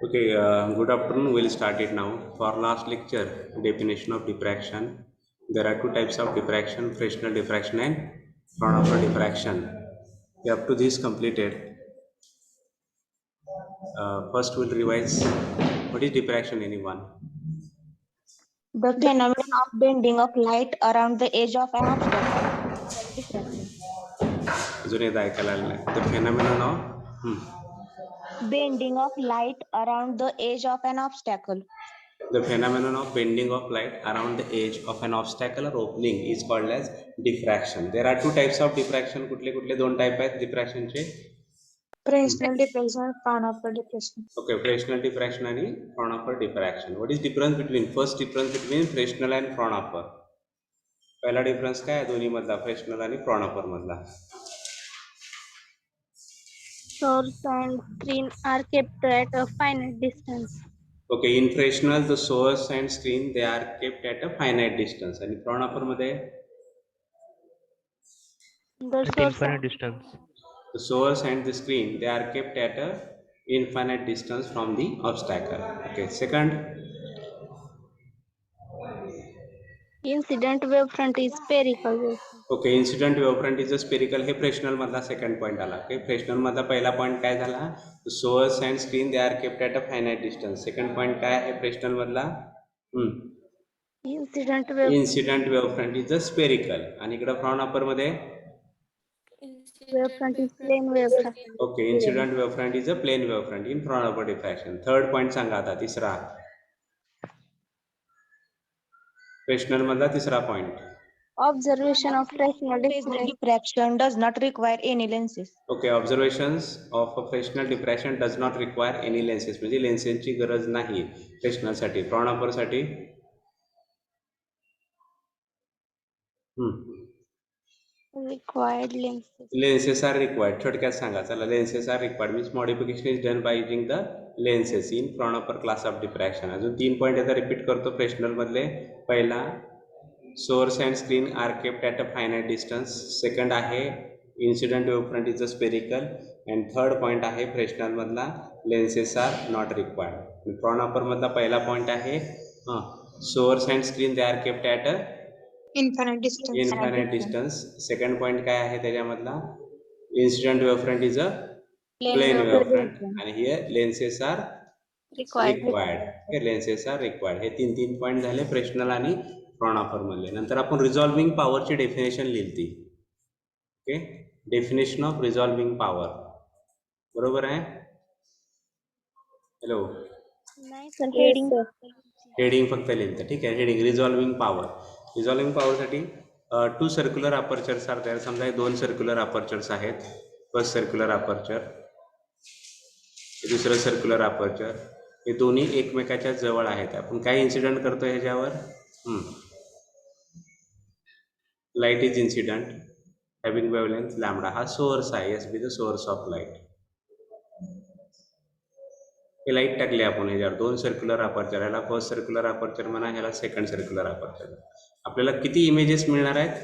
Okay, good afternoon. We'll start it now. For last lecture, definition of diffraction. There are two types of diffraction: Fresnel diffraction and Fraunhofer diffraction. Up to this completed, first we'll revise what is diffraction. Anyone? The phenomenon of bending of light around the edge of an obstacle is called diffraction. अजून एकदा ऐकायला आलं नाही. The phenomenon of Bending of light around the edge of an obstacle. the phenomenon of bending of light around the edge of an obstacle or opening is called as diffraction. There are two types of diffraction. कुठले कुठले दोन type आहेत diffraction चे? Fresnel diffraction, Fraunhofer diffraction. Okay, Fresnel diffraction and Fraunhofer diffraction. What is difference between Fresnel and Fraunhofer? पहिला difference काय आहे दोन्ही मधला फ्रेशनल आणि फ्रॉनॉफर मधला? Source and screen are kept at a finite distance. Okay, in Fresnel the source and screen they are kept at a finite distance आणि Fraunhofer मध्ये infinite distance. the source and the screen they are kept at a infinite distance from the obstacle. Okay, second, Incident wavefront is spherical wavefront. Okay, incident wavefront is a spherical. हे Fresnel मधला second point आला. Okay, Fresnel मधला पहिला point काय झाला? Source and screen they are kept at a finite distance. Second point काय आहे Fresnel मधला? Incident incident wavefront is a spherical. आणि इकडे फ्रॉनॉफर मध्ये wavefront is plane wavefront. Okay, incident wavefront is a plane wavefront in Fraunhofer diffraction. Third point सांगा आता, तिसरा Fresnel मधला तिसरा point. Observation of Fresnel diffraction does not require any lenses. Okay, observations of a Fresnel diffraction does not require any lenses. म्हणजे लेन्सेसची गरज नाही फ्रेशनलसाठी. फ्रॉनॉफरसाठी Required lenses. lenses are required. थोडक्यात सांगा चला. lenses are required means modification is done by using the lenses in Fraunhofer class of diffraction. अजून 3 point आता repeat करतो Fresnel मधले. पहिला, source and screen are kept at a finite distance. Second आहे incident wavefront is a spherical. And third point आहे Fresnel मधला lenses are not required. Fraunhofer मधला पहिला पॉईंट आहे source and screen they are kept at a Infinite distance. Second point काय आहे त्याच्यामधला? Incident wavefront is a plane wavefront. आणि हे lenses are required. Lenses are required. हे 3 पॉईंट झाले फ्रेशनल आणि फ्रॉनॉफर मधले. नंतर आपण रिझॉल्विंग पॉवरची डेफिनेशन लिहिली. ओके, डेफिनेशन ऑफ रिझॉल्विंग पॉवर बरोबर आहे? हॅलो, हेडिंग फक्त लिहिलं. ठीक आहे, हेडिंग रिझॉल्विंग पॉवर. रिझॉल्विंग पॉवरसाठी 2 सर्क्युलर अपर्चर्स आर तयार. समजा हे 2 सर्क्युलर अपर्चर्स आहेत. फर्स्ट सर्क्युलर अपर्चर, दुसरं सर्क्युलर अपर्चर. हे दोन्ही एकमेकाच्या जवळ आहेत. आपण काय इन्सिडेंट करतो ह्याच्यावर? Light is incident having wavelength lambda. हा सोर्स आहे. S be the source of light. हे लाईट टाकली आपण ह्याच्यावर. 2 सर्क्युलर अपर्चर. ह्याला फर्स्ट सर्क्युलर अपर्चर म्हणा, ह्याला सेकंड सर्क्युलर अपर्चर. आपल्याला किती इमेजेस मिळणार आहेत?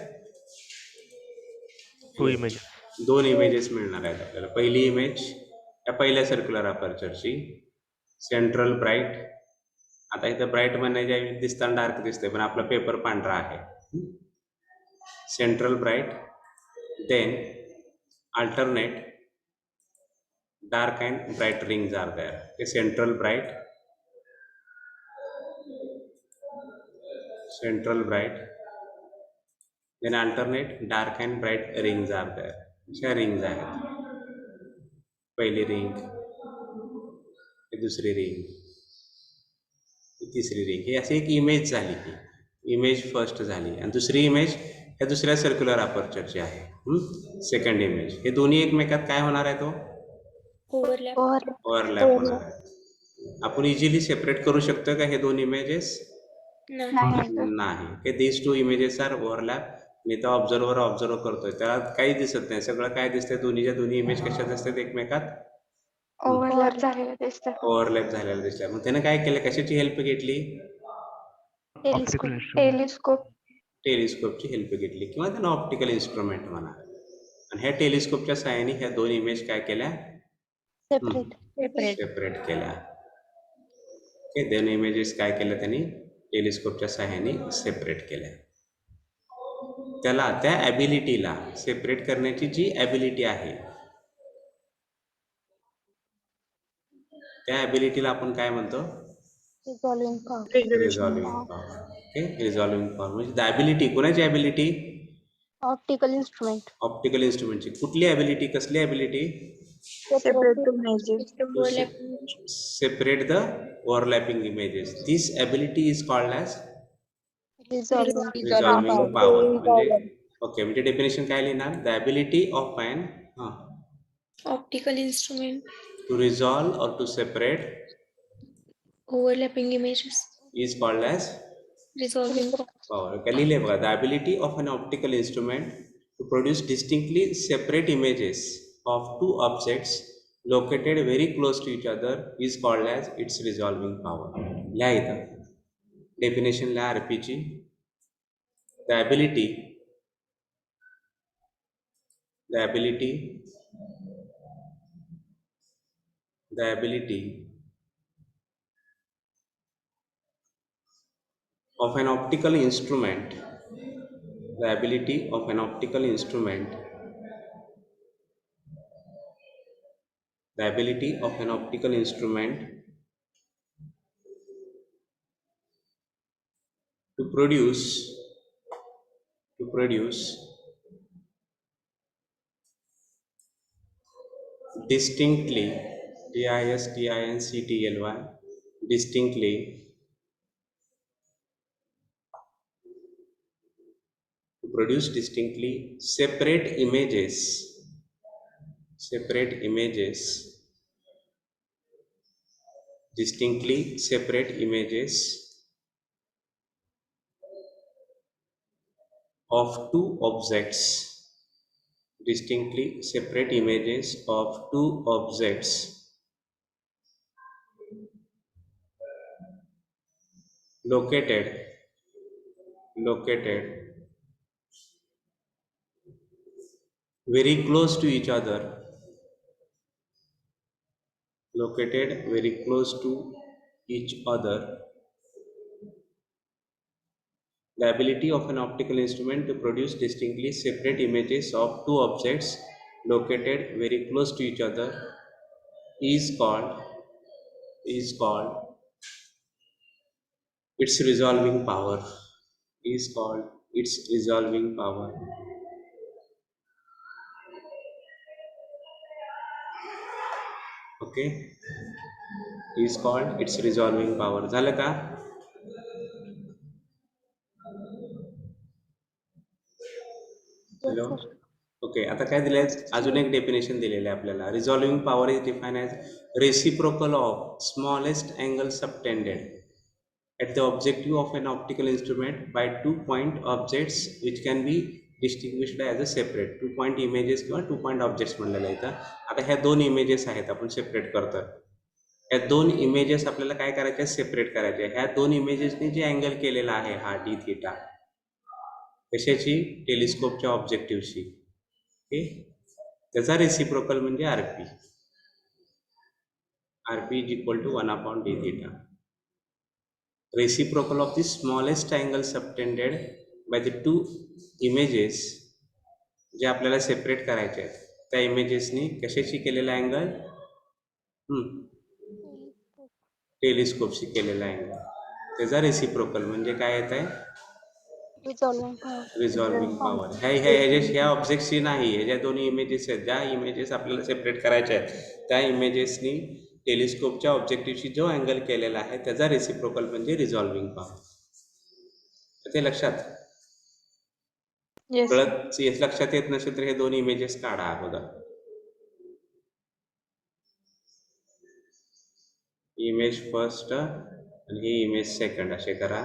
2 images. 2 इमेजेस मिळणार आहेत आपल्याला. पहिली इमेज या पहिल्या सर्क्युलर अपर्चरची, सेंट्रल ब्राईट. आता इथं ब्राईट म्हणण्याच्या दिसताना डार्क दिसते, पण आपला पेपर पांढरा आहे. Central bright, then alternate dark and bright rings are there. A central bright, then alternate dark and bright rings are there. अशा रिंग्स आहेत. पहिली रिंग, दुसरी रिंग, तिसरी रिंग. ही अशी एक इमेज झाली. ही इमेज फर्स्ट झाली. आणि दुसरी इमेज ह्या दुसऱ्या सर्क्युलर अपर्चरची आहे. Second image. हे दोन्ही एकमेकात काय होणार आहे? तो ओव्हरलॅप होणार आहे. आपण इझिली सेपरेट करू शकतो का हे 2 इमेजेस? नाही. हे दीज 2 इमेजेस आर ओव्हरलॅप. मी तर ऑब्झर्व करतोय, त्याला काही दिसत नाही. सगळं काय दिसतंय? दोन्ही इमेज कशात असतात? एकमेकात ओव्हरलॅप झालेल्या दिसतात. मग त्यानं काय केलं? कशाची हेल्प घेतली? Optical instrument. टेलिस्कोपची हेल्प घेतली, किंवा त्यानं ऑप्टिकल इन्स्ट्रुमेंट म्हणा. आणि ह्या टेलिस्कोपच्या सहाय्याने ह्या 2 इमेज काय केल्या? सेपरेट केल्या. ओके, दोन इमेजेस काय केलं त्यांनी टेलिस्कोपच्या सहाय्याने सेपरेट केल्या. त्याला त्या ॲबिलिटीला सेपरेट करण्याची जी ॲबिलिटी आहे त्या ॲबिलिटीला आपण काय म्हणतो Resolving power. Resolving power. Okay, resolving power म्हणजे द ॲबिलिटी कोणाची ॲबिलिटी Optical instrument. ऑप्टिकल इन्स्ट्रुमेंटची. कुठली ॲबिलिटी कसली ability Separate images. Separate the overlapping images. This ability is called as Resolving resolving power. म्हणजे ओके, म्हणजे डेफिनेशन काय लिहिणार the ability of an optical instrument to resolve or to separate overlapping images is called as resolving power. काय लिहिले बघा the ability of an optical instrument to produce distinctly separate images of two objects located very close to each other is called as its resolving power. लिहा इथं definition लिहा आरपीची. the ability the ability the ability of an optical instrument the ability of an optical instrument the ability of an optical instrument to produce distinctly distinctly distinctly to produce distinctly separate images distinctly separate images of two objects distinctly separate images of two objects located very close to each other located very close to each other. The ability of an optical instrument to produce distinctly separate images of two objects located very close to each other is called its resolving power. Is called its resolving power. Okay, is called its resolving power. झालं का? Hello. Okay, आता काय दिलंय अजून एक definition दिलेलं आहे आपल्याला. Resolving power is define as reciprocal of smallest angle subtended at the objective of an optical instrument by 2-point objects which can be distinguished as a separate 2-point images किंवा 2-point objects म्हणलेलं आहे. आता ह्या दोन images आहेत आपण separate करतोय. ह्या दोन इमेजेस आपल्याला काय करायचे सेपरेट करायचे. ह्या दोन इमेजेसनी जे अँगल केलेला आहे हा डी थिटा कशाची टेलिस्कोपच्या ऑब्जेक्टिव्हशी. ओके, त्याचा रेसिप्रोकल म्हणजे RP. RP is equal to 1/d theta. Reciprocal of the smallest angle subtended by the two images जे आपल्याला सेपरेट करायचे आहेत त्या इमेजेसनी कशाशी केलेला अँगल टेलिस्कोपशी केलेला अँगल त्याचा रेसिप्रोकल म्हणजे काय येत आहे रिझॉल्विंग पॉवर. ह्या ऑब्जेक्टशी नाही, ह्या ज्या दोन्ही इमेजेस आहेत ज्या इमेजेस आपल्याला सेपरेट करायच्या आहेत त्या इमेजेसनी टेलिस्कोपच्या ऑब्जेक्टिव्हशी जो अँगल केलेला आहे त्याचा रेसिप्रोकल म्हणजे रिझॉल्विंग पॉवर. ते लक्षात कळत लक्षात येत नसेल तर हे दोन इमेजेस काढा अगोदर. इमेज फर्स्ट आणि ही इमेज सेकंड असे करा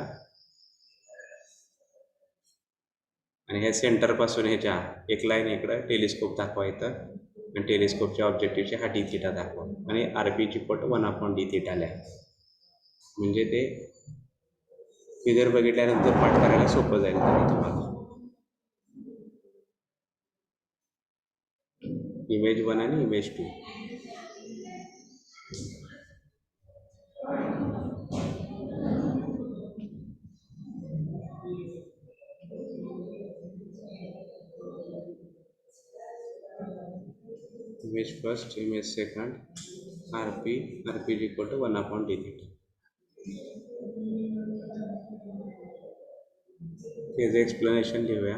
आणि ह्या सेंटर पासून ह्याच्या एक लाईन इकडं टेलिस्कोप दाखवा इथं आणि टेलिस्कोपच्या ऑब्जेक्टिव्हचे हा डी थिटा दाखवा आणि आरपीची पट 1/d थिटा लिहा. म्हणजे ते फिगर बघितल्यानंतर पाठ करायला सोपं जाईल तुम्हाला. इमेज 1 आणि image 2. image first, image second, rp is equal to 1 upon d theta. त्याचं एक्सप्लेनेशन लिहूया.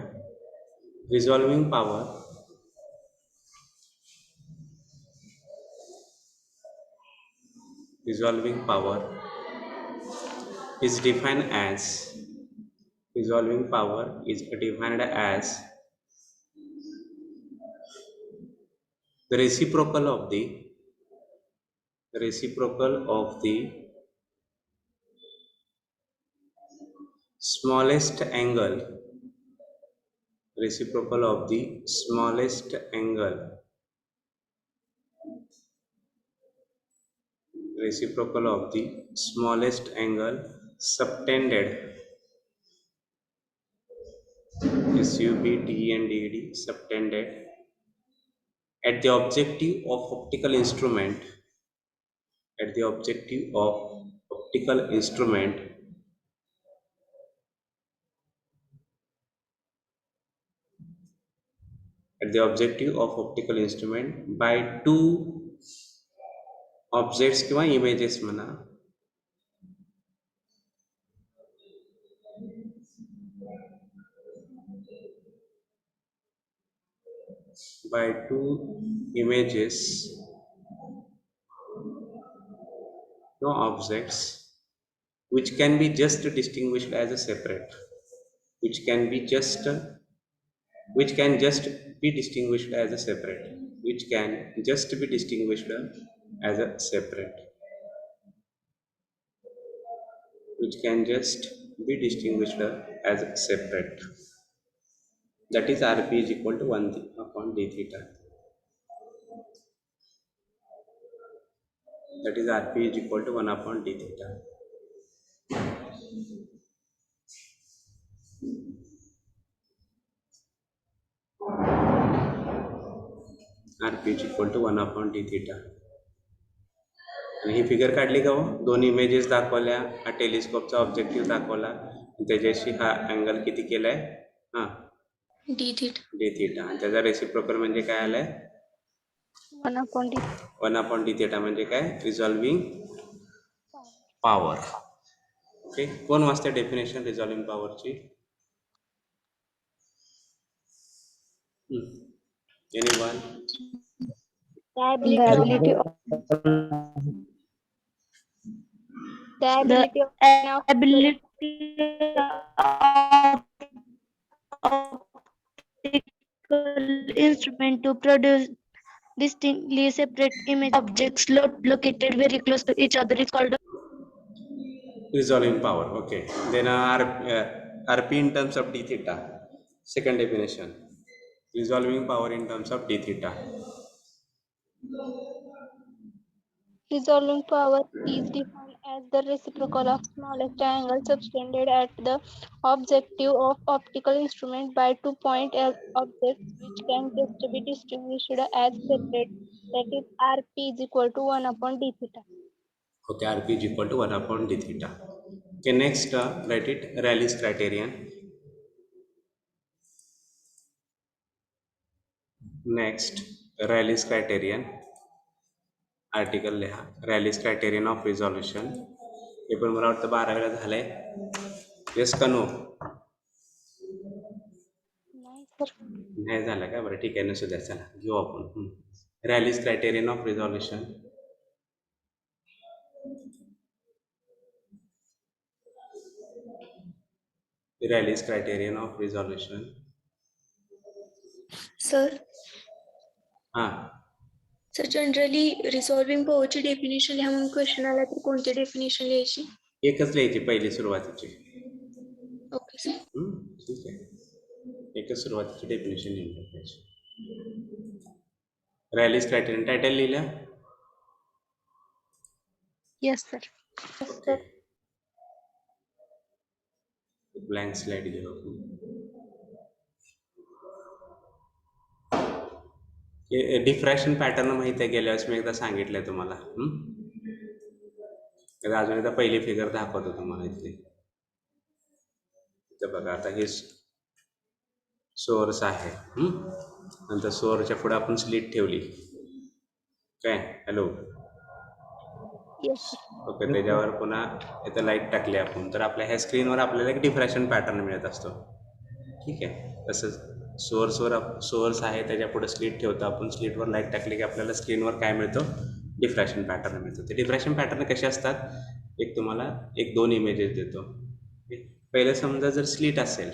रिझॉल्विंग power is defined as the reciprocal of the smallest angle subtended subtended at the objective of optical instrument at the objective of optical instrument by two objects किंवा images म्हणा by two images no objects which can be just distinguished as a separate which can just be distinguished as a separate that is rp is equal to 1 upon d theta. That is rp is equal to 1 upon d theta. rp is equal to 1 upon d theta. आणि ही figure काढली का हो? दोन images दाखवल्या, हा टेलिस्कोपचा objective दाखवला, त्याच्याशी हा अँगल किती केलाय? हा d theta. आणि त्याचा रेसिप्रोकल म्हणजे काय आलाय? 1 upon d. 1 upon d theta म्हणजे काय? रिझॉल्विंग पॉवर. ओके, कोण वाचते डेफिनेशन रिझॉल्विंग पॉवरची? Anyone? The ability of optical instrument to produce distinctly separate image objects located very close to each other is called Resolving power. Okay, then rp in terms of d theta. Second definition, resolving power in terms of d theta. resolving power is defined as the reciprocal of smallest angle subtended at the objective of optical instrument by two point objects which can just be distinguished as separate. That is rp is equal to 1 upon d theta. Okay, rp is equal to 1 upon d theta. Okay, next write it, Rayleigh's criterion. Next, Rayleigh's criterion. Article लिहा, Rallis criterion of resolution. हे पण मला वाटतं 12वीला झालंय. Yes का no? नाही झालं का? बरं ठीक आहे, नसू द्या, चला घेऊ आपण. Rayleigh's criterion of resolution. Rayleigh's criterion of resolution. Sir, हा, सर जनरली रिझॉल्विंग पॉवरची डेफिनेशन लिहा म्हणून क्वेश्चन आला तर कोणती डेफिनेशन लिहायची? एकच लिहायची पहिली सुरुवातीची. Okay sir. ठीक आहे, एकच सुरुवातीची डेफिनेशन लिहून टाकायची. रॅलीज क्रायटेरियन टायटल लिहिलं? Yes, sir. ब्लँक स्लाइड घेऊ. डिफ्रॅक्शन पॅटर्न माहित आहे, गेल्या वेळेस मी एकदा सांगितलंय तुम्हाला. अजून एकदा पहिली फिगर दाखवतो तुम्हाला. इथे बघा, आता हे सोर्स आहे, नंतर सोर्सच्या पुढे आपण स्लिट ठेवली, काय हॅलो Yes. ओके त्याच्यावर पुन्हा इथं लाईट टाकली आपण तर आपल्या ह्या स्क्रीनवर आपल्याला एक डिफ्रॅक्शन पॅटर्न मिळत असतो. ठीक आहे. तसंच सोर्स आहे त्याच्या पुढे स्लिट ठेवतो आपण. स्लिटवर लाईट टाकली की आपल्याला स्क्रीनवर काय मिळतं डिफ्रॅक्शन पॅटर्न मिळतो. ते डिफ्रॅक्शन पॅटर्न कसे असतात एक तुम्हाला एक दोन इमेजेस देतो. पहिलं समजा जर स्लिट असेल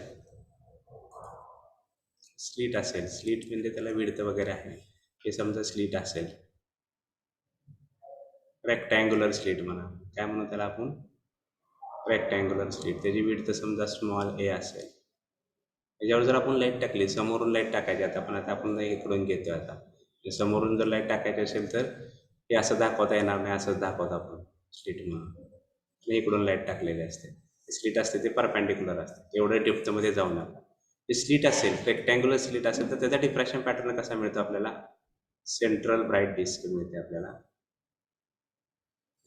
स्लिट म्हणजे त्याला विड्थ वगैरे आहे. हे समजा स्लिट असेल रेक्टँग्युलर स्लिट म्हणा काय म्हणू त्याला आपण रेक्टँग्युलर स्लिट त्याची विड्थ समजा स्मॉल ए असेल. त्याच्यावर जर आपण लाईट टाकली समोरून लाईट टाकायची आता आपण इकडून घेतो आता समोरून जर लाईट टाकायची असेल तर हे असं दाखवता येणार नाही असंच दाखवतो आपण स्लिट म्हणून इकडून लाईट टाकलेली असते. स्लिट असते ते परपेंडिक्युलर असते एवढ्या डेप्थमध्ये जाऊ नका. ते स्लिट असेल रेक्टँग्युलर स्लिट असेल तर त्याचा डिफ्रॅक्शन पॅटर्न कसा मिळतो आपल्याला सेंट्रल ब्राईट डिस्क मिळते आपल्याला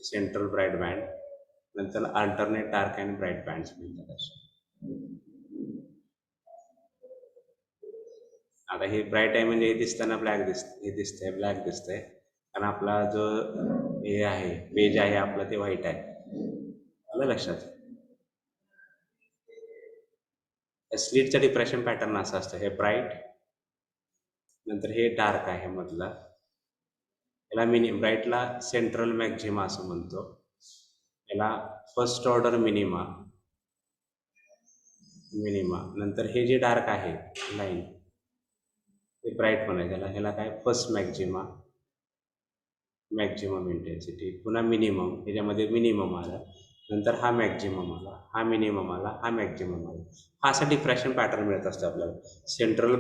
सेंट्रल ब्राईट बँड नंतर alternate dark and bright bands मिळतात असे. आता हे ब्राईट आहे म्हणजे हे दिसताना ब्लॅक दिसतंय कारण आपला जो हे आहे पेज आहे आपलं ते व्हाईट आहे. आलं लक्षात. स्लिटचं डिफ्रॅक्शन पॅटर्न असं असतं हे ब्राईट नंतर हे डार्क आहे मधला याला ब्राईटला सेंट्रल मॅक्झिमा असं म्हणतो. याला फर्स्ट ऑर्डर मिनिमा नंतर हे जे डार्क आहे लाईन ते ब्राईट पण आहे ह्याला काय फर्स्ट मॅक्झिमम इंटेन्सिटी पुन्हा मिनिमम ह्याच्यामध्ये मिनिमम आला नंतर हा मॅक्झिमम आला हा मिनिमम आला हा मॅक्झिमम आला. हा असा डिफ्रॅक्शन पॅटर्न मिळत असतो आपल्याला. सेंट्रल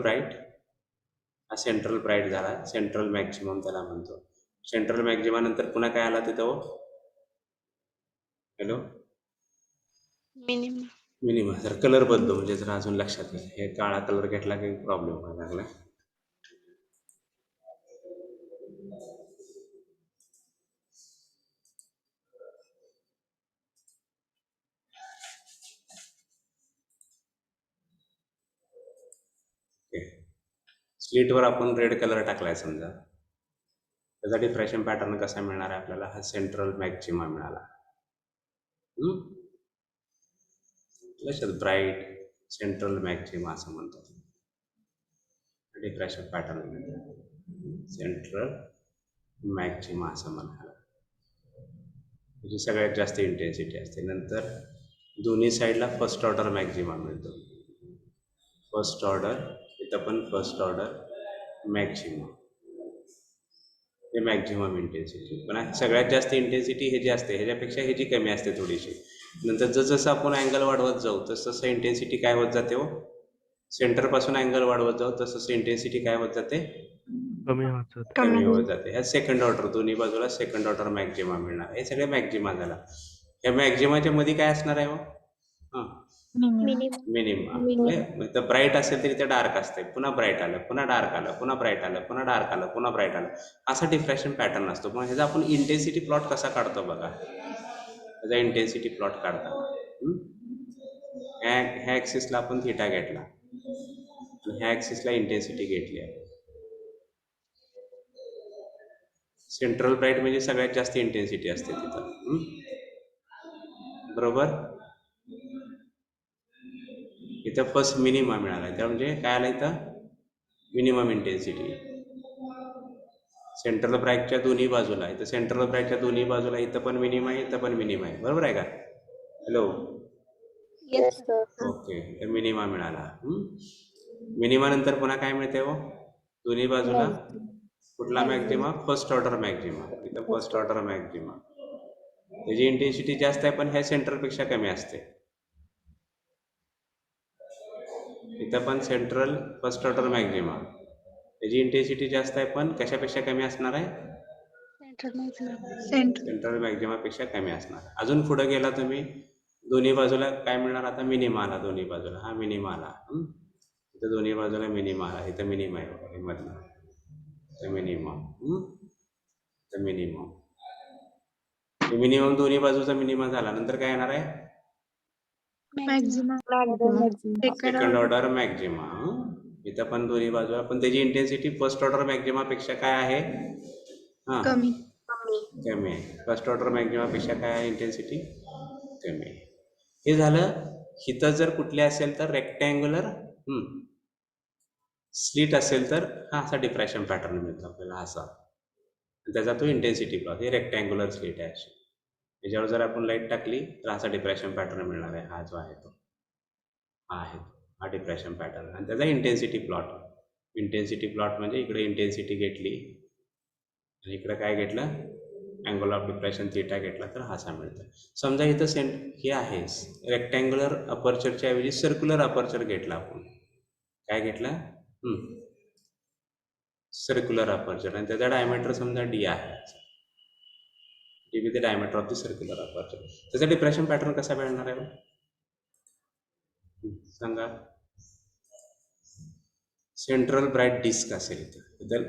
ब्राईट झाला सेंट्रल मॅक्झिमम त्याला म्हणतो. सेंट्रल मॅक्झिमा नंतर पुन्हा काय आला तिथं हॅलो मिनिमम जर कलर बदलो म्हणजे जर अजून लक्षात येईल. हे काळा कलर घेतला काही प्रॉब्लेम व्हायला लागला. स्लिटवर आपण रेड कलर टाकलाय समजा त्याचा डिफ्रॅक्शन पॅटर्न कसा मिळणार आहे आपल्याला हा सेंट्रल मॅक्झिमा मिळाला. लक्षात ब्राईट सेंट्रल मॅक्झिमा असं म्हणतो. डिफ्रॅक्शन पॅटर्न मिळतं सेंट्रल मॅक्झिमा असं म्हणाला म्हणजे सगळ्यात जास्त इंटेन्सिटी असते. नंतर दोन्ही साईडला फर्स्ट ऑर्डर मॅक्झिमा मिळतो. फर्स्ट ऑर्डर इथं पण फर्स्ट ऑर्डर मॅक्झिमम हे मॅक्झिमम इंटेन्सिटी. पण सगळ्यात जास्त इंटेन्सिटी हे जे असते ह्याच्यापेक्षा ह्याची कमी असते थोडीशी. नंतर जसं आपण अँगल वाढवत जाऊ तसं इंटेन्सिटी काय होत जाते हो सेंटरपासून अँगल वाढवत जाऊ तसं इंटेन्सिटी काय होत जाते कमी होत जाते. ह्या सेकंड ऑर्डर दोन्ही बाजूला सेकंड ऑर्डर मॅक्झिमा मिळणार. हे सगळे मॅक्झिमा झाला. ह्या मॅक्झिमाच्या मध्ये काय असणार आहे हो मिनिमा. तर ब्राईट असेल तरी ते डार्क असते पुन्हा ब्राईट आलं पुन्हा डार्क आलं पुन्हा ब्राईट आलं पुन्हा डार्क आलं पुन्हा ब्राईट आलं असा डिफ्रॅक्शन पॅटर्न असतो. पण ह्याचा आपण इंटेन्सिटी प्लॉट कसा काढतो बघा. ह्याचा इंटेन्सिटी प्लॉट काढताना ह्या ॲक्सिसला आपण थिटा घेतला आणि ह्या ॲक्सिसला इंटेन्सिटी घेतली आहे. सेंट्रल ब्राईट म्हणजे सगळ्यात जास्त इंटेन्सिटी असते तिथं बरोबर. इथं फर्स्ट मिनिमा मिळाला त्या म्हणजे काय आलं इथं मिनिमम इंटेन्सिटी सेंट्रल ब्राईटच्या दोन्ही बाजूला. इथं सेंट्रल ब्राईटच्या दोन्ही बाजूला इथं पण मिनिमम आहे इथं पण मिनिमम आहे बरोबर आहे का. हॅलो ओके तर मिनिमा मिळाला. मिनिमा नंतर पुन्हा काय मिळते हो दोन्ही बाजूला कुठला मॅक्झिमा फर्स्ट ऑर्डर मॅक्झिमा. इथं फर्स्ट ऑर्डर मॅक्झिमा त्याची इंटेन्सिटी जास्त आहे पण ह्या सेंट्रलपेक्षा कमी असते. इथं पण सेंट्रल फर्स्ट ऑर्डर मॅक्झिमा त्याची इंटेन्सिटी जास्त आहे पण कशापेक्षा कमी असणार आहे सेंट्रल मॅक्झिमापेक्षा कमी असणार. अजून पुढे गेला तुम्ही दोन्ही बाजूला काय मिळणार आता मिनिमा आला दोन्ही बाजूला हा मिनिमा आला. इथं दोन्ही बाजूला मिनिमा आला इथं मिनिमा आहे मधला इथं मिनिमम दोन्ही बाजूचा मिनिमा झाला नंतर काय येणार आहे सेकंड ऑर्डर मॅक्झिमा. इथं पण दोन्ही बाजूला पण त्याची इंटेन्सिटी फर्स्ट ऑर्डर मॅक्झिमापेक्षा काय आहे हा कमी कमी आहे. फर्स्ट ऑर्डर मॅक्झिमा पेक्षा काय आहे इंटेन्सिटी कमी आहे. हे झालं. इथं जर कुठले असेल तर रेक्टँग्युलर स्लिट असेल तर हा असा डिप्रेशन पॅटर्न मिळतो आपल्याला असा. त्याचा तो इंटेन्सिटी प्लॉट. हे रेक्टँग्युलर स्लिट आहे अशी. त्याच्यावर जर आपण लाईट टाकली तर असा डिप्रेशन पॅटर्न मिळणार आहे. हा जो आहे तो हा आहे हा डिप्रेशन पॅटर्न आणि त्याचा इंटेन्सिटी प्लॉट. इंटेन्सिटी प्लॉट म्हणजे इकडे इंटेन्सिटी घेतली आणि इकडे काय घेतलं अँगल ऑफ डिप्रेशन थिटा घेतला तर हा असा मिळतो. समजा इथं हे आहे रेक्टँग्युलर अपर्चरच्या ऐवजी सर्क्युलर अपर्चर घेतला आपण. काय घेतला सर्क्युलर अपर्चर आणि त्याचा डायमीटर समजा डी आहे. D with the diameter of the circular aperture. त्याचा डिप्रेशन पॅटर्न कसा मिळणार आहे सांगा. सेंट्रल ब्राईट डिस्क असेल इथं. इथं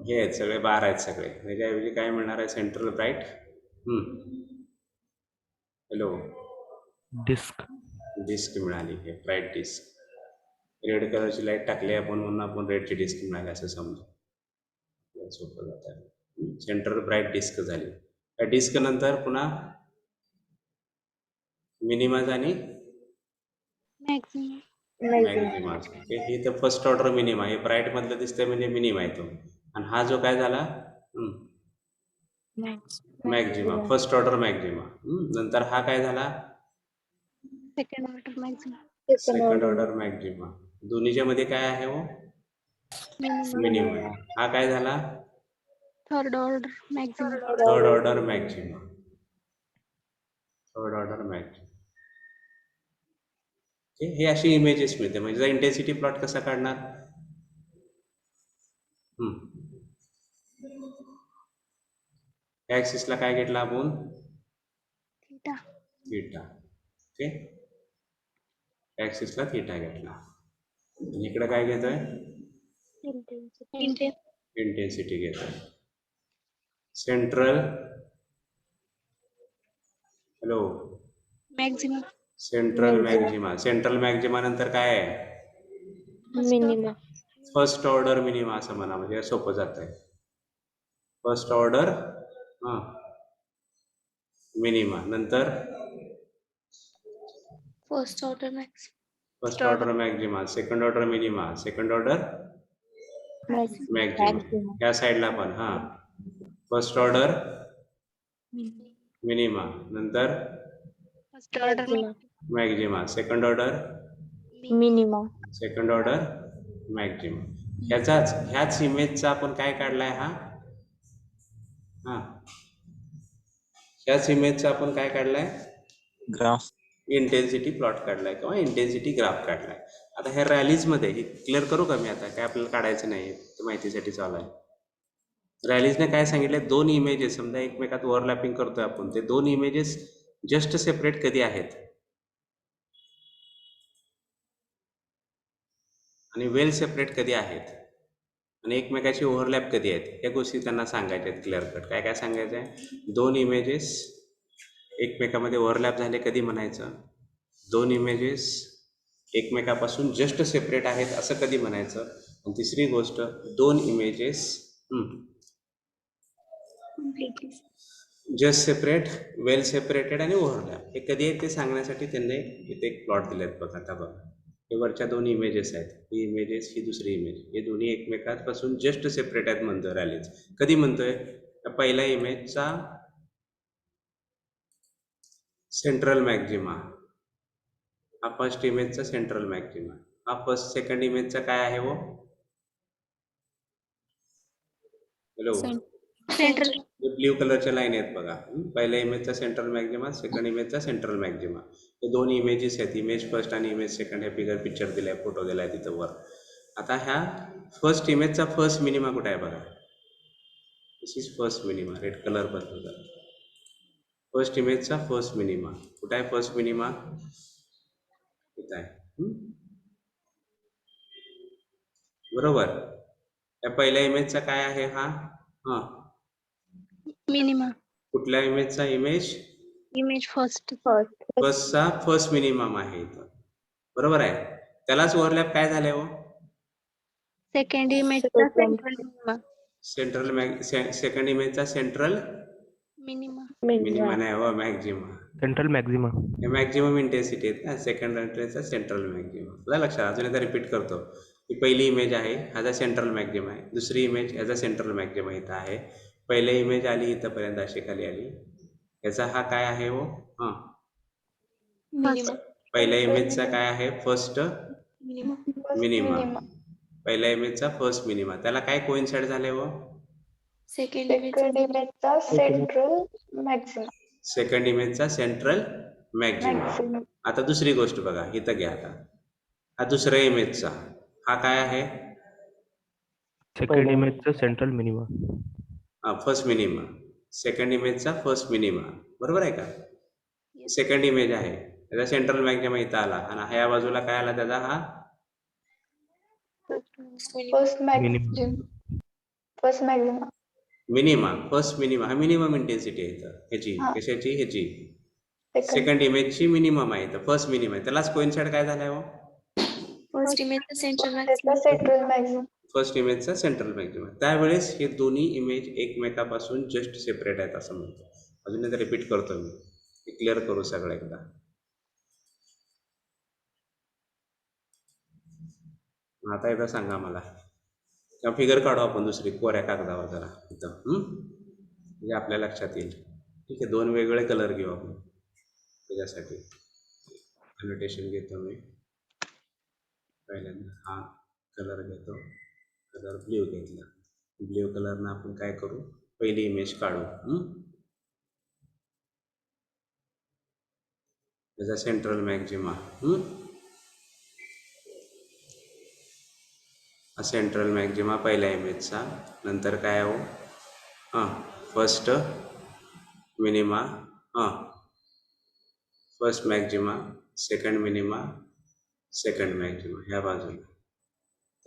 हे आहेत सगळे बार आहेत सगळे. त्याच्याऐवजी काय मिळणार आहे सेंट्रल ब्राईट हॅलो डिस्क मिळाली आहे. Bright disc. रेड कलरची लाईट टाकली आपण म्हणून आपण रेडची डिस्क मिळाली असं समजा सोपं जात आहे. सेंट्रल ब्राईट डिस्क झाली. त्या डिस्क नंतर पुन्हा मिनिमाज आणि मॅक्झिमाज. हे तर फर्स्ट ऑर्डर मिनिमा. हे ब्राईट मधलं दिसतंय म्हणजे मिनिमा येतो. आणि हा जो काय झाला मॅक्झिमा फर्स्ट ऑर्डर मॅक्झिमा. नंतर हा काय झाला सेकंड ऑर्डर मॅक्झिमा. दोन्हीच्या मध्ये काय आहे हो मिनिमम. हा काय झाला third order maximum. Third order Maxima. Third order Maxima. हे अशी इमेजेस मिळते. म्हणजे इंटेन्सिटी प्लॉट कसा काढणार ऍक्सिसला काय घेतला आपण थीटा. ओके ऍक्सिसला थीटा घेतला. आणि इकडे काय घेतोय इंटेन्सिटी घेतोय. Central hello maximum. Central maxima. Central Maxima नंतर काय आहे मिनिमम. फर्स्ट ऑर्डर मिनिमा असं म्हणा. म्हणजे सोपं जात आहे. फर्स्ट ऑर्डर मिनिमा नंतर first order max first order Maxima. Second order minima. Second order Maxima. या साईडला पण फर्स्ट ऑर्डर मिनिमा नंतर first order Maxima. Second order minimum. Second order Maxima. ह्याच इमेजचा आपण काय काढलाय ह्याच इमेजचा आपण काय काढलाय ग्राफ इंटेन्सिटी प्लॉट काढलाय किंवा इंटेन्सिटी ग्राफ काढलाय. आता ह्या रॅलीजमध्ये हे क्लिअर करू का मी आता काय आपल्याला काढायचं नाही माहितीसाठी चालू आहे. रॅलीजने काय सांगितले दोन इमेजेस समजा एकमेकात ओव्हरलॅपिंग करतोय आपण. ते दोन इमेजेस जस्ट सेपरेट कधी आहेत आणि वेल सेपरेट कधी आहेत आणि एकमेकाची ओव्हरलॅप कधी आहेत या गोष्टी त्यांना सांगायच्या आहेत क्लिअर कट. काय काय सांगायचं आहे दोन इमेजेस एकमेकामध्ये ओव्हरलॅप झाले कधी म्हणायचं. दोन इमेजेस एकमेकापासून जस्ट सेपरेट आहेत असं कधी म्हणायचं. आणि तिसरी गोष्ट दोन इमेजेस जस्ट सेपरेट वेल सेपरेटेड आणि ओव्हरलॅप हे कधी आहेत ते सांगण्यासाठी त्यांनी इथे एक प्लॉट दिलेत बघा. आता बघा हे वरच्या दोन इमेजेस आहेत. ही इमेजेस ही दुसरी इमेज. हे दोन्ही एकमेकांपासून जस्ट सेपरेट आहेत म्हणतोय रॅलीज. कधी म्हणतोय पहिल्या इमेजचा सेंट्रल मॅक्झिमा हा फर्स्ट इमेजचा सेंट्रल मॅक्झिमा. हा फर्स्ट सेकंड इमेजचा काय आहे हो हॅलो सेंट्रल. ब्ल्यू कलरच्या लाईन आहेत बघा. पहिल्या इमेजचा सेंट्रल मॅक्झिमा सेकंड इमेजचा सेंट्रल मॅक्झिमा. हे दोन इमेजेस आहेत. इमेज फर्स्ट आणि इमेज सेकंड हे पिक्चर दिलाय फोटो दिलाय तिथं वर. आता ह्या फर्स्ट इमेजचा फर्स्ट मिनिमा कुठे आहे बघा. This is first minima. Red colour बदलून फर्स्ट इमेजचा फर्स्ट मिनिमा कुठे आहे. फर्स्ट मिनिमा इथं आहे बरोबर. या पहिल्या इमेजचा काय आहे हा मिनिमम. कुठल्या इमेजचा इमेज फर्स्टचा फर्स्ट मिनिमम आहे इथं बरोबर आहे. त्यालाच ओव्हरलॅप काय झालंय हो सेकंड इमेजचा सेंट्रल मिनिमम. सेंट्रल सेकंड इमेजचा सेंट्रल मिनिमा. मिनिमा नाही हो, मॅक्झिमा. Central maxima. हे मॅक्झिमम इंटेन्सिटी आहेत ना, सेकंड इंटेन्सचा सेंट्रल मॅक्झिमा. आपल्या लक्षात, अजून एकदा रिपीट करतो. ही पहिली इमेज आहे, ह्याचा सेंट्रल मॅक्झिमा आहे. दुसरी इमेज ह्याचा सेंट्रल मॅक्झिमा इथं आहे. पहिली इमेज आली इथंपर्यंत अशी खाली आली. याचा हा काय आहे हो? हां, मिनिमम. पहिल्या इमेजचा काय आहे? First minimum. मिनिमा. पहिल्या इमेजचा फर्स्ट मिनिमा. त्याला काय कोइन्साइड झाले हो? सेकंड सेकंड इमेजचा सेंट्रल मॅक्सिमम. सेकंड इमेजचा सेंट्रल मॅक्झिमा. आता दुसरी गोष्ट बघा, इथं घ्या आता. हा दुसऱ्या इमेजचा हा काय आहे? Second image चा central minima. हा फर्स्ट मिनिमा. सेकंड इमेजचा फर्स्ट मिनिमा, बरोबर आहे का? सेकंड इमेज आहे, त्याचा सेंट्रल मॅक्झिमा इथं आला आणि ह्या बाजूला काय आला त्याचा? हा first maximum. First maximum. Minima, first minima. हा मिनिमम इंटेन्सिटी आहे इथं ह्याची. कशाची? ह्याची. सेकंड इमेजची मिनिमम आहे इथं, फर्स्ट मिनिमम आहे. त्यालाच कोइन्साइड काय झालाय हो? फर्स्ट इमेजचा central maximum. Central maximum. First इमेजचा सेंट्रल मॅक्झिमा. त्यावेळेस हे दोन्ही इमेज एकमेकापासून जस्ट सेपरेट आहेत असं म्हणतो. अजून एकदा रिपीट करतो मी, क्लिअर करू सगळं एकदा. आता एकदा सांगा मला, किंवा फिगर काढू आपण दुसरी कोऱ्या कागदावर जरा इथं, म्हणजे आपल्या लक्षात येईल. ठीक आहे, दोन वेगवेगळे कलर घेऊ आपण त्याच्यासाठी. अनोटेशन घेतो मी. पहिल्यांदा हा कलर घेतो, कलर ब्ल्यू घेतला. ब्ल्यू कलरनं आपण काय करू? पहिली इमेज काढू. त्याचा सेंट्रल मॅक्झिमा. सेंट्रल मॅक्झिमा पहिल्या इमेजचा. नंतर काय हो? हां, फर्स्ट मिनिमा. हां, first maxima, second minima, second maxima ह्या बाजूला.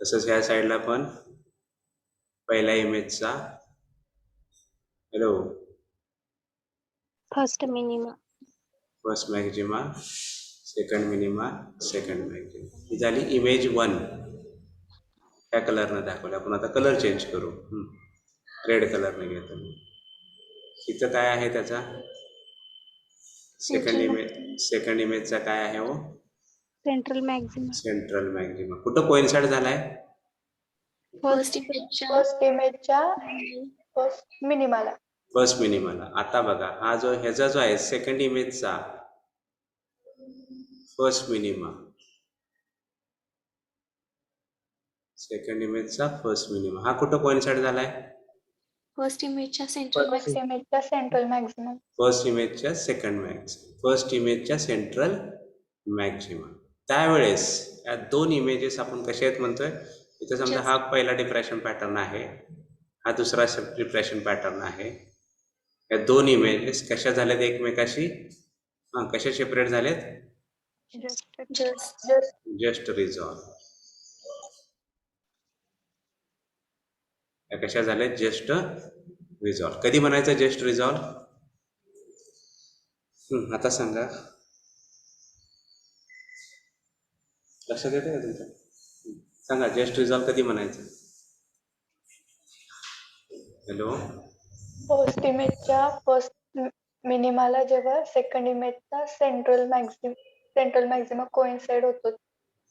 तसंच ह्या साईडला पण पहिल्या इमेजचा first minima. First maxima, second minima, second maxima. ही झाली इमेज 1. त्या कलरनं दाखवलं आपण. आता कलर चेंज करू. रेड कलरने घेतो मी. इथं काय आहे त्याचा? सेकंड इमेजचा काय आहे हो? Central maxima. Central maxima. कुठं कोइन्साइड झालाय? फर्स्ट इमेजच्या फर्स्ट इमेजच्या फर्स्ट मिनिमाला. फर्स्ट मिनिमाला. आता बघा, हा जो ह्याचा जो आहे सेकंड इमेजचा फर्स्ट मिनिमा, सेकंड इमेजचा फर्स्ट मिनिमा, हा कुठं कोइन्साइड झालाय? फर्स्ट इमेजच्या सेंट्रल फर्स्ट इमेजच्या सेंट्रल मॅक्सिमम. फर्स्ट इमेजच्या सेकंड मॅक्झिमा, फर्स्ट इमेजच्या सेंट्रल मॅक्झिमा. त्यावेळेस या दोन इमेजेस आपण कशा आहेत म्हणतोय? इथं समजा हा पहिला डिप्रेशन पॅटर्न आहे, हा दुसरा डिप्रेशन पॅटर्न आहे. या दोन इमेजेस कशा झाल्यात एकमेकाशी? कशा सेपरेट झालेत? Just resolve. या कशा झाल्यात? Just resolve. कधी म्हणायचं जस्ट रिझॉल्व? आता सांगा, लक्षात येतं का तुमच्या? सांगा, जस्ट रिझॉल्व कधी म्हणायचं? हॅलो. फर्स्ट इमेजच्या फर्स्ट मिनिमाला जेव्हा सेकंड इमेजचा सेंट्रल मॅक्सिमा कोइन्साइड होतो.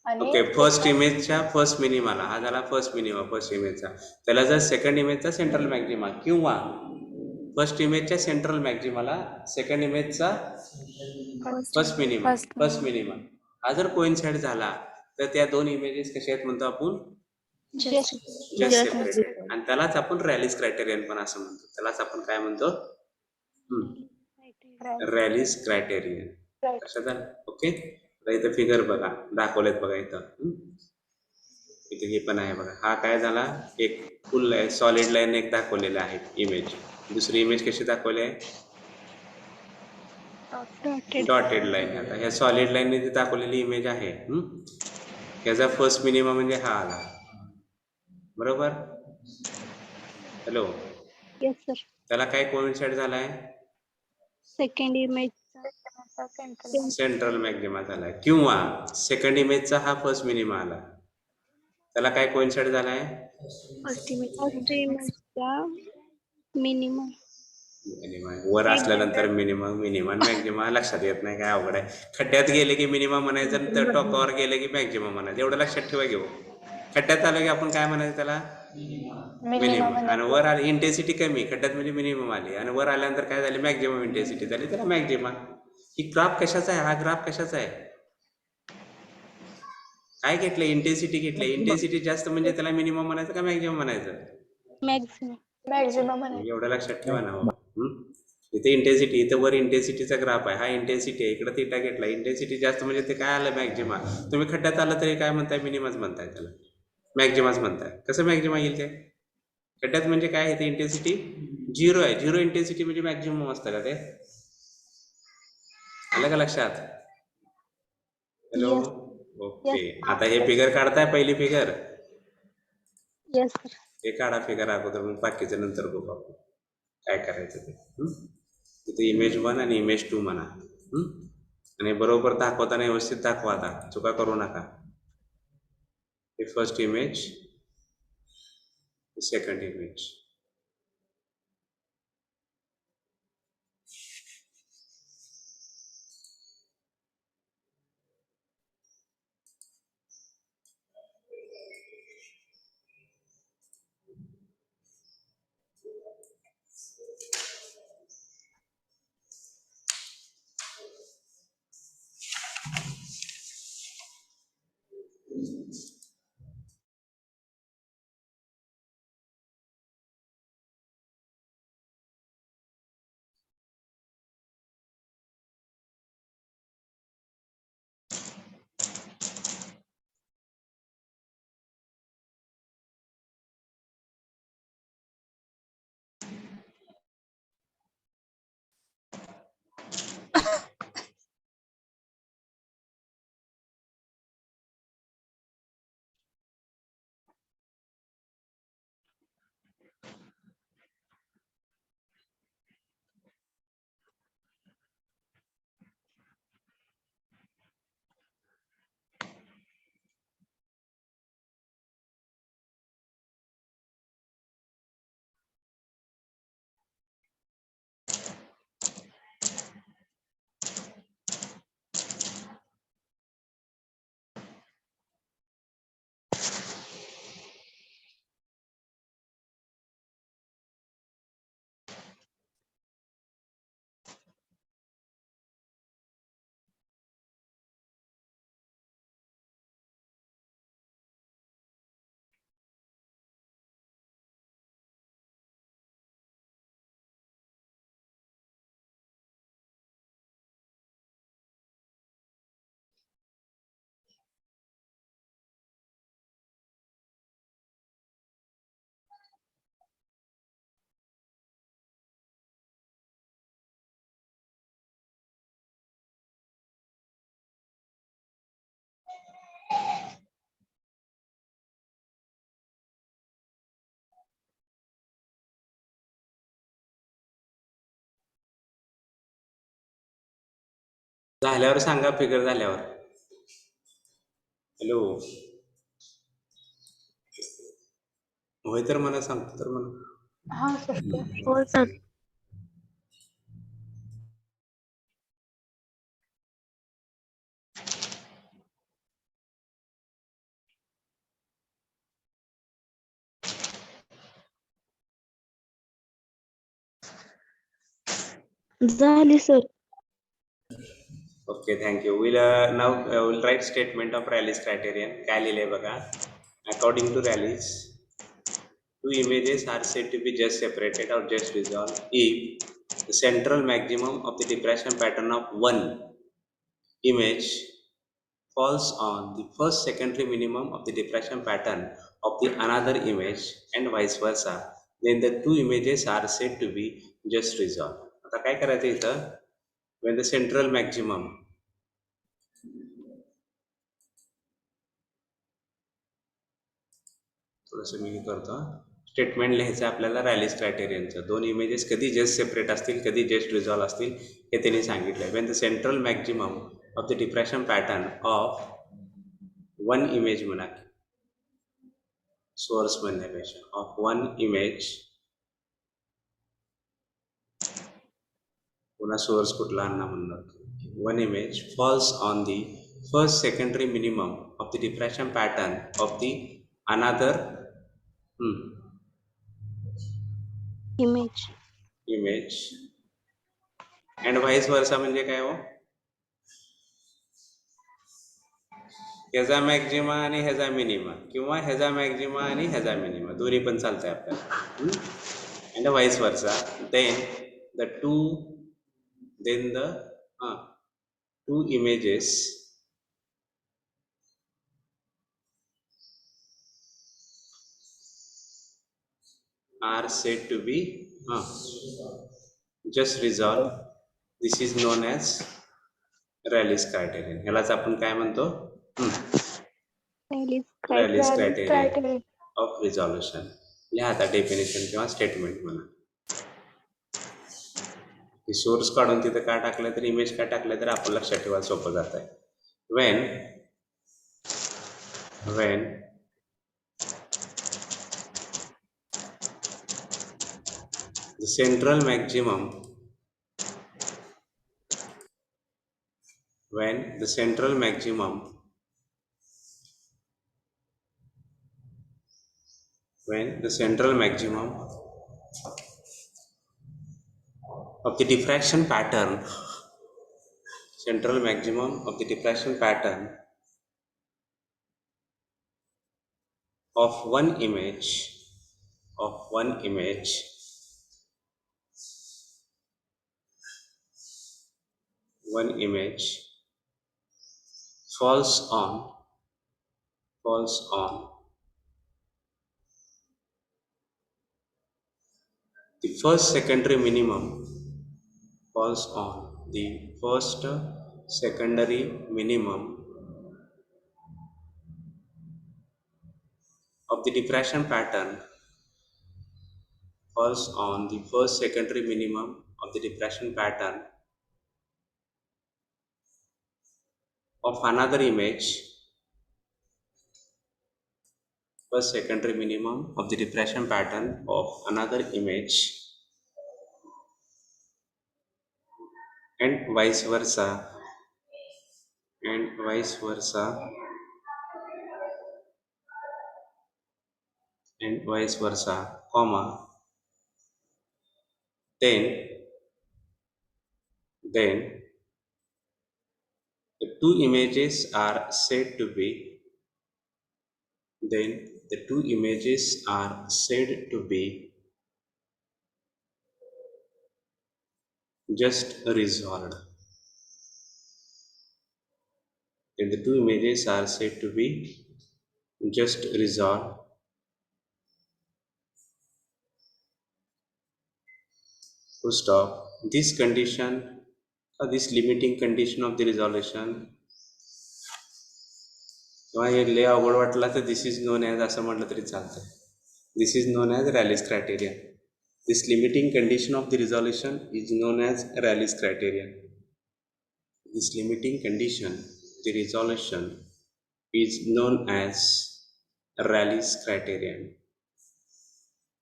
ओके, फर्स्ट इमेजच्या फर्स्ट मिनिमाला, हा झाला फर्स्ट मिनिमा फर्स्ट इमेजचा. त्याला जर सेकंड इमेजचा सेंट्रल मॅक्झिमा किंवा फर्स्ट इमेजच्या सेंट्रल मॅक्झिमाला सेकंड इमेजचा फर्स्ट मिनिमा हा जर कोइन्साइड झाला तर त्या दोन इमेजेस कशा आहेत म्हणतो आपण? Just separated. आणि त्यालाच आपण रॅलिस क्रायटेरियन पण असं म्हणतो. त्यालाच आपण काय म्हणतो? रॅलिस क्रायटेरियन. लक्षात आलं? ओके. इथं फिगर बघा दाखवलेत बघा इथं. इथे हे पण आहे बघा. हा काय झाला? एक फुल सॉलिड लाईन एक दाखवलेला आहे इमेज. दुसरी इमेज कशी दाखवली आहे? Dotted line. आता ह्या सॉलिड लाईन ने दाखवलेली इमेज आहे. याचा फर्स्ट मिनिमम म्हणजे हा आला, बरोबर? हॅलो. Yes sir. त्याला काय कोइन्साइड झालाय? सेकंड इमेज सेंट्रल मॅक्झिमा झालाय. किंवा सेकंड इमेजचा हा फर्स्ट मिनिमा आला, त्याला काय कोइन्साइड झालाय? फर्स्ट इमेज इमेजचा मिनिमम. वर असल्यानंतर मिनिमम मॅक्झिमम लक्षात येत नाही, काय अवघड आहे. खड्ड्यात गेले की मिनिमम म्हणायचं आणि तर टॉपावर गेले की मॅक्झिमम म्हणायचं. एवढं लक्षात ठेवा घेऊ. खड्ड्यात आलं की आपण काय म्हणायचं त्याला, मिनिमम. आणि वर आली इंटेन्सिटी कमी, खड्ड्यात म्हणजे मिनिमम आली, आणि वर आल्यानंतर काय झाली, मॅक्झिमम इंटेन्सिटी झाली, त्याला मॅक्झिमम. ही ग्राफ कशाचा आहे, हा ग्राफ कशाचा आहे, काय घेतलं, इंटेन्सिटी घेतली. इंटेन्सिटी जास्त म्हणजे त्याला मिनिमम म्हणायचं का मॅक्झिमम म्हणायचं. मॅक्झिमम. मॅक्झिमम म्हणायचं. एवढं लक्षात ठेवा ना. इथे इंटेन्सिटी, इथे वर इंटेन्सिटीचा ग्राफ आहे, हा इंटेन्सिटी आहे, इकडे थिटा घेतला. इंटेन्सिटी जास्त म्हणजे ते काय आलं, मॅक्झिमा. तुम्ही खड्ड्यात आलं तरी काय म्हणताय, मिनिमच म्हणताय, त्याला मॅक्झिमाच म्हणताय. कसं मॅक्झिमा येईल ते, खड्ड्यात म्हणजे काय, इथे इंटेन्सिटी 0 आहे. 0 इंटेन्सिटी म्हणजे मॅक्झिमम असतं का ते, आलं का लक्षात. हॅलो. Yes. ओके. आता हे फिगर काढताय, पहिली फिगर येस सर. हे काढा फिगर अगोदर, मग बाकीचं नंतर बघू आपण काय करायचं ते. इथे इमेज 1 आणि इमेज 2 म्हणा. आणि बरोबर दाखवताना व्यवस्थित दाखवा, आता चुका करू नका. हे फर्स्ट इमेज, सेकंड इमेज. झाल्यावर सांगा, फिगर झाल्यावर. हॅलो. होय तर मला सांगतो तर म्हणा. हा सर. हो सर. झाली सर. Okay, thank you. विल नाव will write statement of Rayleigh's criterion. काय लिहिलंय बघा. According to Rayleigh's, two images are said to be just separated or just resolved if the central maximum of the depression pattern of one image falls on the first secondary minimum of the depression pattern of the another image and vice versa, then the two images are said to be just resolved. आता काय करायचं इथं, when the central maximum, थोडंसं मी करतो, statement लिहायचं आपल्याला Rallis क्रायटेरियनचं. दोन images कधी जस्ट सेपरेट असतील, कधी जस्ट रिझॉल्व असतील, हे त्यांनी सांगितलं. Wien the central maximum of the depression pattern of one image म्हणा, सोर्स म्हणण्यापेक्षा ऑफ वन इमेज पुन्हा सोर्स कुठला आणणार म्हणणार one image falls on the first secondary minimum of the diffraction pattern of the अनादर इमेज अँड व्हाईस वर्सा म्हणजे काय हो ह्याचा मॅक्झिमा आणि ह्याचा मिनिमा किंवा ह्याचा मॅक्झिमा आणि ह्याचा मिनिमा दोन्ही पण चालतंय आपल्याला and vice versa then the two images are said to be just resolve. This is known as Rayleigh's criterion. ह्यालाच आपण काय म्हणतो Rayleigh's criterion of resolution. लिहा आता डेफिनेशन किंवा स्टेटमेंट म्हणा सोर्स काढून तिथं काय टाकलं तर इमेज काय टाकलं तर आपण लक्षात ठेवायला सोपं जात आहे when the central maximum of the diffraction pattern of one image falls on the first secondary minimum of the diffraction pattern of another image and vice versa comma then the two images are said to be just resolved. Then the two images are said to be just resolved. Full stop. This condition or this limiting condition of the resolution किंवा हे लय अवघड वाटला तर दिस is known as असं म्हटलं तरी चालतं this is known as Rayleigh's criterion this limiting condition of the resolution is known as Rayleigh's criterion this limiting condition the resolution is known as Rayleigh's criterion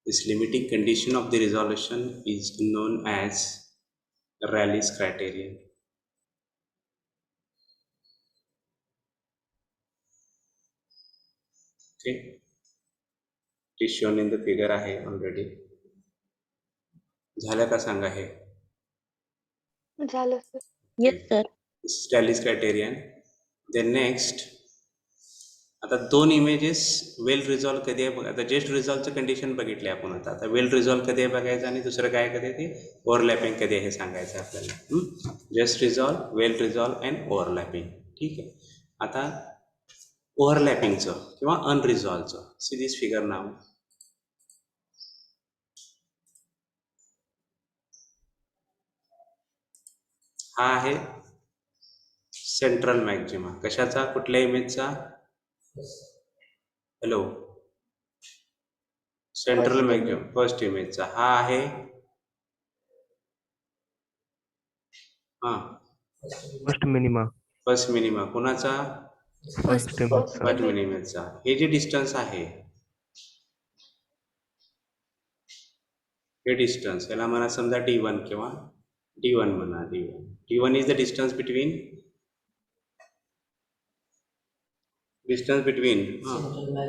this limiting condition of the resolution is known as Rayleigh's criterion Okay, it is shown in the figure आहे already. झालं का सांगा हे झालं sir Yes, sir. Rayleigh's criterion. Then next आता दोन images वेल resolve कधी आहे बघा आता जस्ट रिझॉल्वचं कंडिशन बघितले आपण आता वेल रिझॉल्व कधी आहे बघायचं आणि दुसरं काय कधी ते ओव्हरलॅपिंग कधी आहे हे सांगायचं आपल्याला just resolve well resolve and overlapping ठीक आहे आता ओव्हरलॅपिंगचं किंवा अनरिझॉल्वचं सी दिस फिगर नाव हा आहे सेंट्रल मॅक्झिमा कशाचा कुठल्या इमेजचा हॅलो सेंट्रल मॅक्झिमा फर्स्ट इमेजचा हा आहे फर्स्ट मिनिमा कोणाचा First. फर्स्ट मिनिमचा हे जे डिस्टन्स आहे हे डिस्टन्स याला म्हणा समजा D1 किंवा D1 म्हणा D1. D1 is the distance between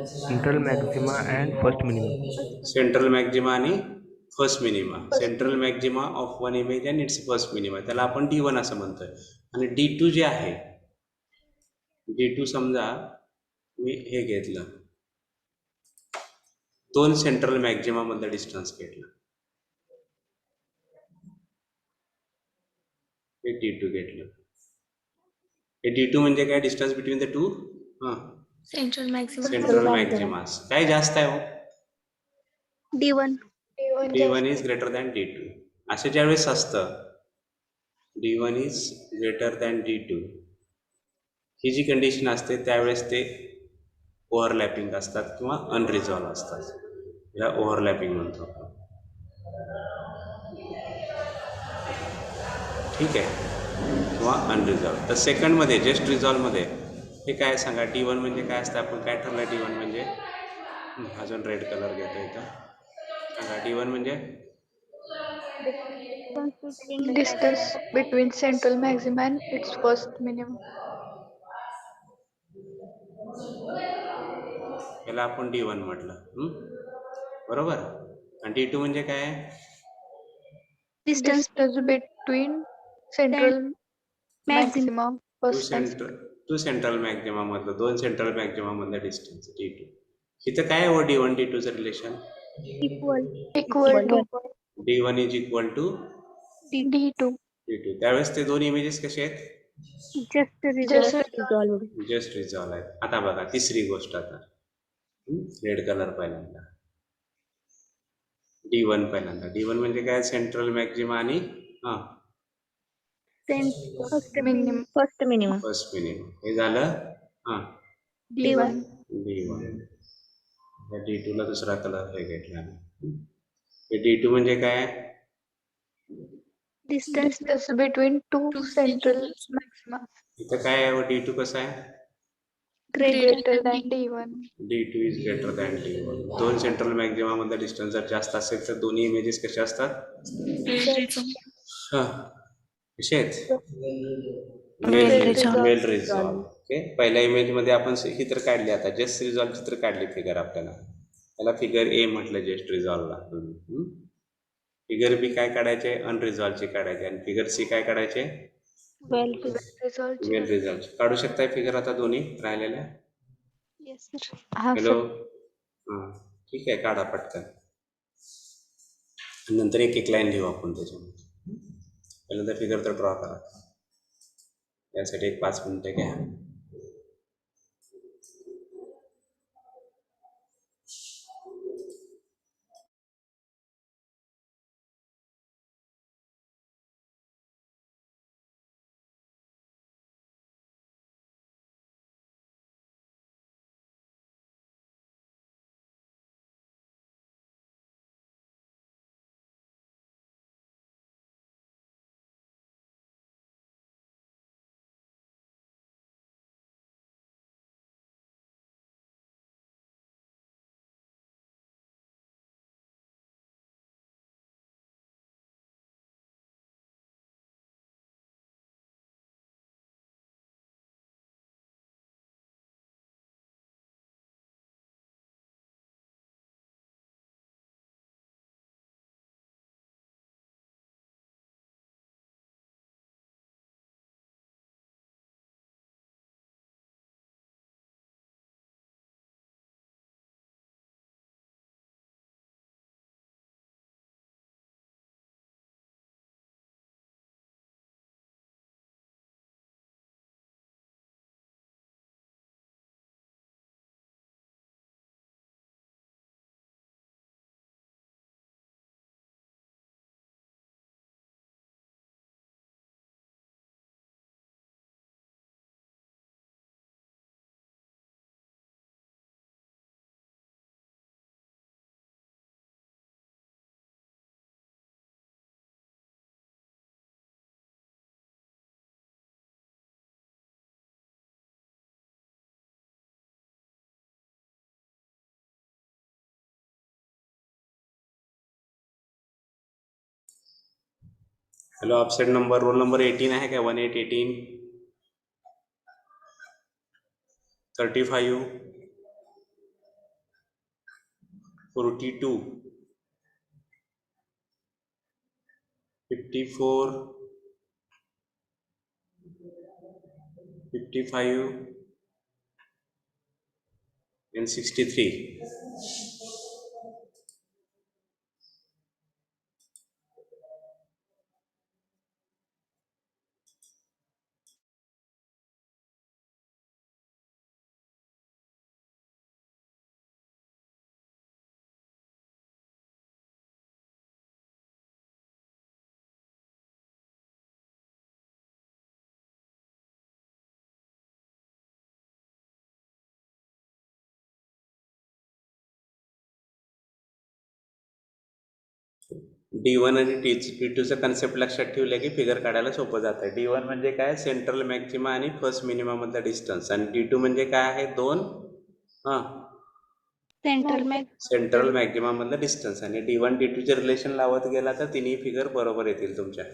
central maxima and first minima. Central maxima आणि first minima. Central maxima of one image and its first minima, त्याला आपण D1 असं म्हणतोय. आणि D2 जे आहे, D2 समजा मी हे घेतलं, 2 सेंट्रल मॅक्झिमा मधलं डिस्टन्स घेतलं, हे D2 घेतलं. हे D2 म्हणजे काय, distance between the two central maximum. Central maximas. काय जास्त आहे हो? D1. D1 is greater than D2. असे ज्यावेळेस असतं D1 is greater than D2, ही जी कंडिशन असते त्यावेळेस ते ओव्हरलॅपिंग असतात किंवा अनरिझॉल्व असतात. या ओव्हरलॅपिंग म्हणतो आपण. ठीक आहे, किंवा अनरिझॉल्व. तर सेकंडमध्ये जस्ट रिझॉल्वमध्ये हे काय सांगा, D1 म्हणजे काय असतं? आपण काय ठरलं D1 म्हणजे? अजून रेड कलर घेतो इथं. सांगा D1 म्हणजे? Distance between central maximum and its first minimum. याला आपण D1 म्हटलं. बरोबर. आणि D2 म्हणजे काय? Distance between central maximum to central maxima मधलं, 2 सेंट्रल मॅक्झिमा मधलं डिस्टन्स D2. इथं काय आहे D1 D2चं relation? equal to D1 is equal to D2. त्यावेळेस ते दोन इमेजेस कसे आहेत? जस्ट रिझॉल्व आहेत. आता बघा तिसरी गोष्ट. आता रेड कलर पहिल्यांदा, D1 पहिल्यांदा. D1 म्हणजे काय? सेंट्रल मॅक्झिमा आणि First Minimum. minimum. First minimum. हे झालं D1. D1. D2 ला दुसरा कलर हे घेतला. हे D2 म्हणजे काय? Distance between two central maxima. इथं काय आहे? D2 कसं आहे? Greater than D1. D2 is greater than D1. 2 central maxima मधला डिस्टन्स जर जास्त असेल तर दोन्ही इमेजेस कसे असतात? कसे आहेत? वेल रिझॉल्व. ओके. पहिल्या इमेज मध्ये आपण चित्र काढले, आता जस्ट रिझॉल्व चित्र काढले फिगर आपल्याला, त्याला फिगर ए म्हटलं जस्ट रिझॉल्वला. फिगर बी काय काढायचे? अनरिझॉल्वचे काढायचे. आणि फिगर सी काय काढायचे? Well, वेल रिझॉल्व. काढू शकताय फिगर आता दोन्ही राहिलेल्या? yes, sir. हॅलो. ठीक आहे, काढा पटकन. नंतर एक एक लाईन लिहू आपण त्याच्यामध्ये. पहिल्यांदा फिगर तर ड्रॉ करा. यासाठी एक 5 मिनिटं घ्या. Hello, absent number roll number 18 आहे का? 1818 35 42 54 55 and 63. D1 आणि D2चा कन्सेप्ट लक्षात ठेवलं की फिगर काढायला सोपं जातं. D1 म्हणजे काय? सेंट्रल मॅक्सिमा आणि फर्स्ट मिनिमा मधला डिस्टन्स. आणि D2 म्हणजे काय आहे? दोन सेंट्रल मॅक्सिमा मधला डिस्टन्स. आणि D1 D2 चे रिलेशन लावत गेला तर तिन्ही फिगर बरोबर येतील तुमच्या.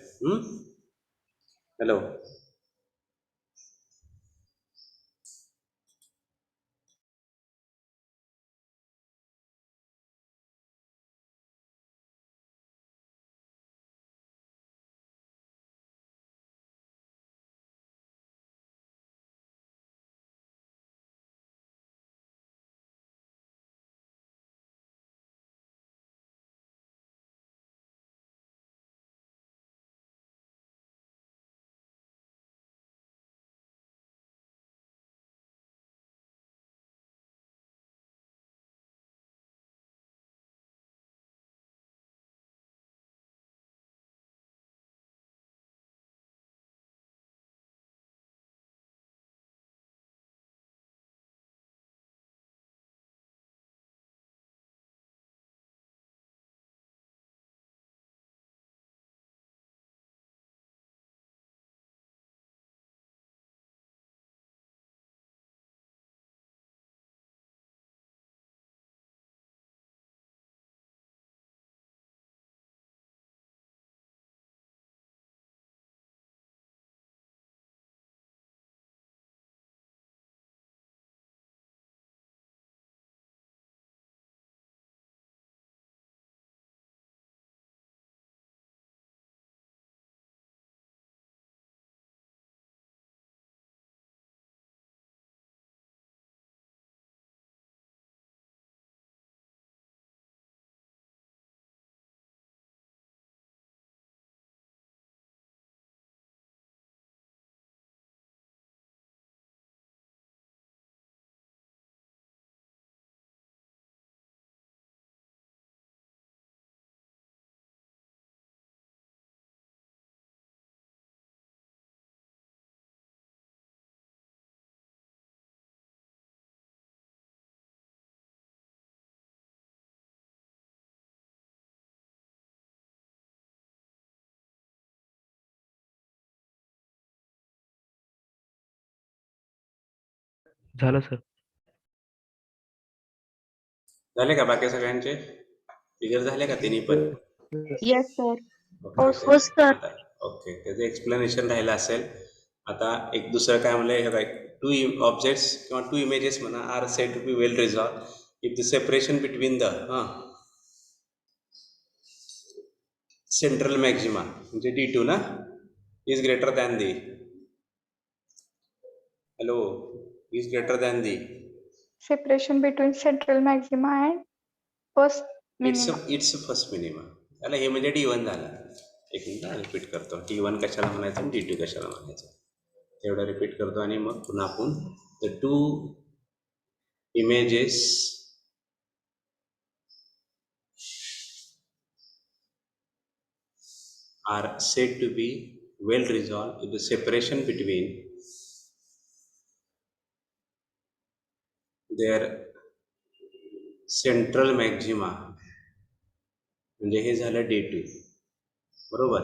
हॅलो, झालं सर. झाले का बाकी सगळ्यांचे फिगर झाले का तिन्ही पण? Yes, sir. ओके, आता ओके, त्याचं एक्सप्लेनेशन राहिलं असेल. आता एक दुसरं काय म्हणलं, हे बघ, टू ऑब्जेक्ट्स किंवा टू इमेजेस म्हणा are said to be well resolved if the separation between the central maxima म्हणजे D2 ना is greater than the is greater than the Separation between central maxima and first minima. it's first minima. त्याला हे म्हणजे D1 झालं. एक minute repeat करतो. D1 कशाला म्हणायचं आणि D2 कशाला म्हणायचं तेवढं रिपीट करतो आणि मग पुन्हा आपण the two images are said to be well resolved if the separation between their central maxima म्हणजे हे झालं D2 बरोबर.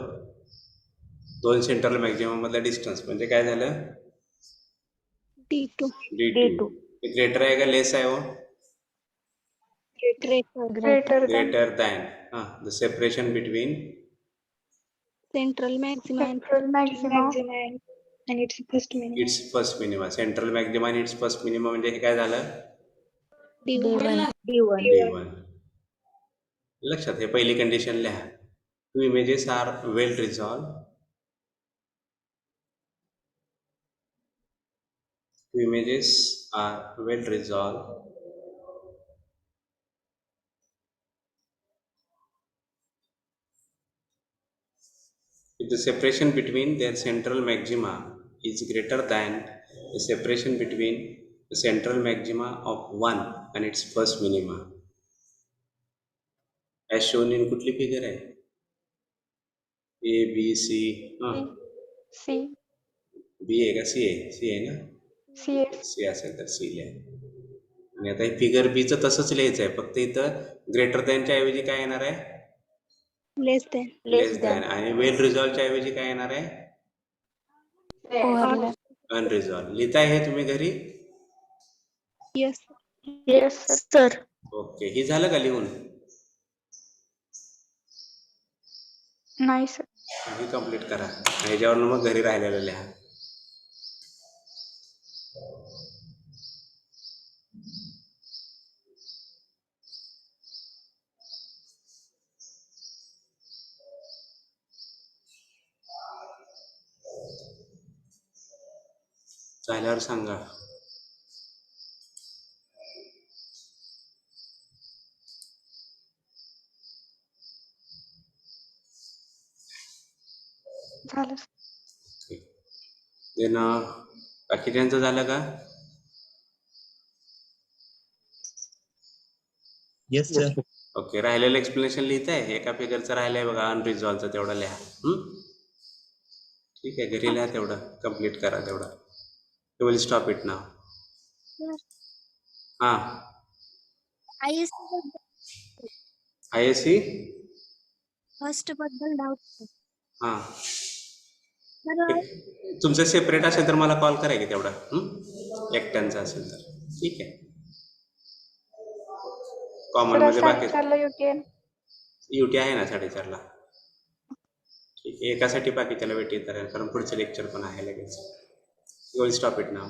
दोन सेंट्रल मॅक्सिमम मधला डिस्टन्स म्हणजे काय झालं? D2. D2. ग्रेटर आहे का लेस आहे? हो, Greater than. Greater than. The separation between Central maxima and Central maxima. and its first minimum. It's first minima. Central maxima आणि इट्स फर्स्ट मिनिमा म्हणजे हे काय झालं? D1. D1. लक्षात, हे पहिली कंडिशन लिहा. Two images are well resolved. Two images are well resolved if the separation between their central maxima is greater than the separation between the central maxima of one and its first minima. As shown in कुठली figure आहे? A, B, C. C. B आहे का C आहे? C आहे ना? C. C असेल तर C लिहा. आणि आता हे फिगर B चं तसंच लिहायचं आहे, फक्त इथं ग्रेटर दॅनच्या ऐवजी काय येणार आहे? Less than. लेस दॅन. आणि वेल रिझॉल्वच्या ऐवजी काय येणार आहे? Overlap. अनरिझॉल्व. लिहिताय हे तुम्ही घरी? Yes. Yes, sir. ओके. ही झालं का लिहून? नाही सर. ही कम्प्लीट करा. ह्याच्यावरून मग घरी राहिलेलं लिहा. झाल्यावर सांगा. झालं. देन बाकीच्यांचं झालं का? Yes sir. ओके. राहिलेलं एक्सप्लेनेशन लिहिताय? एका फिगरचं राहिलंय बघा अनरिझॉल्वचं, तेवढं लिहा. ठीक आहे, घरी लिहा, तेवढं कम्प्लीट करा तेवढं. यू विल स्टॉप इट नाव. हां. ISC फर्स्ट बद्दल डाऊट. हां. तुमचं सेपरेट असेल तर मला कॉल करा की तेवढा. एकट्यांचा असेल तर ठीक आहे. कॉमन मध्ये बाकी UT आहे ना 4:30ला. ठीक आहे, एकासाठी बाकीच्याला वेट येत राहील, कारण पुढचं लेक्चर पण आहे लगेच. You will stop it now.